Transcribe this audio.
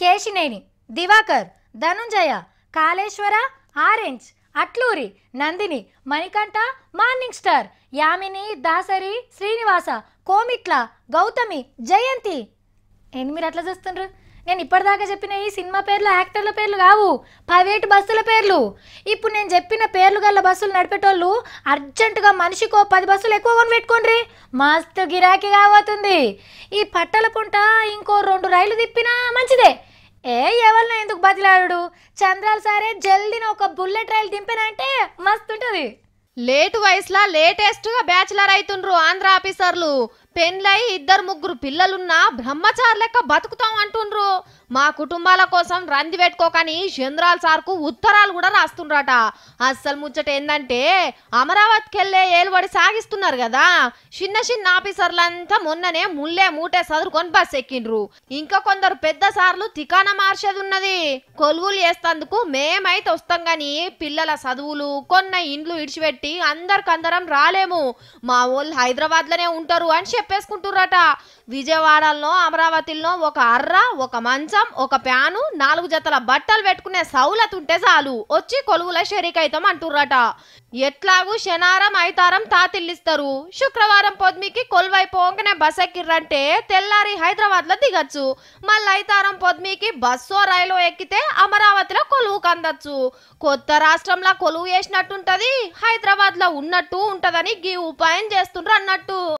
Kesineni, Divakar, Dhananjaya, Kaleshwara, orange, Atluri, Nandini, Manikanta, morning star, Yamini, Dasari, Srinivasa, Komitla, Gautami, Jayanthi. ఏంది మీరు అట్లా చూస్తుండ్రు? నేను ఇప్పటిదాకా చెప్పిన ఈ సినిమా పేర్లు యాక్టర్ల పేర్లు కావు, ప్రైవేట్ బస్సుల పేర్లు. ఇప్పుడు నేను చెప్పిన పేర్లు గల బస్సులు నడిపేటోళ్ళు అర్జెంటుగా మనిషికో 10 బస్సులు ఎక్కువ కొని పెట్టుకోండి, మస్తు గిరాకీ కాబోతుంది. ఈ పట్టల పుంట ఇంకో 2 రైలు తిప్పినా మంచిదే. ఎవరినో ఎందుకు బతిలాడు, చంద్రాల సారే జల్దిన ఒక బుల్లెట్ రైలు దింపినంటే మస్తుంటది. లేటు వయసులో లేటెస్ట్ గా బ్యాచిలర్ అవుతుండ్రు ఆంధ్ర ఆఫీసర్లు. పెండ్లై 2-3 పిల్లలున్నా బ్రహ్మచారి లెక్క బతుకుతాం అంటుండ్రు. మా కుటుంబాల కోసం రంది పెట్టుకోకని చంద్రాల సార్కు ఉత్తరాలు కూడా రాస్తుండ్రట. అస్సలు ముచ్చట ఏందంటే అమరావతికి వెళ్ళే ఏలుబడి సాగిస్తున్నారు కదా, చిన్న చిన్న ఆఫీసర్లంతా మొన్ననే ముల్లే మూటే సదురుకొని బస్ ఎక్కిండ్రు. ఇంకా కొందరు పెద్ద సార్లు తికాన మార్చేది ఉన్నది. కొలువులు చేస్తందుకు మేమైతే వస్తాం గాని పిల్లల చదువులు కొన్న ఇండ్లు ఇడిచిపెట్టి అందరికందరం రాలేము, మా వాళ్ళు హైదరాబాద్ లోనే ఉంటారు అని చెప్పేసుకుంటుర్రట. విజయవాడలో అమరావతిలో ఒక అర్ర, ఒక మంచం, ఒక ప్యాను, 4 జతల బట్టలు పెట్టుకునే సౌలత్ ఉంటే చాలు వచ్చి కొలువుల షరీకైతాం అంటుర్రట. ఎట్లాగూ శనారం ఐతారం తాతిల్లిస్తారు, శుక్రవారం పొద్దుమికి కొలువైపోగానే బస్ ఎక్కిర్రంటే తెల్లారి హైదరాబాద్ లో దిగచ్చు. మళ్ళీ ఐతారం పొద్దుమికి బస్సో రైలు ఎక్కితే అమరావతిలో కొలువు కందచ్చు. కొత్త రాష్ట్రంలో కొలువు వేసినట్టుంటది, హైదరాబాద్ లో ఉన్నట్టు ఉంటదని గీ ఉపాయం చేస్తుండ్రు అన్నట్టు.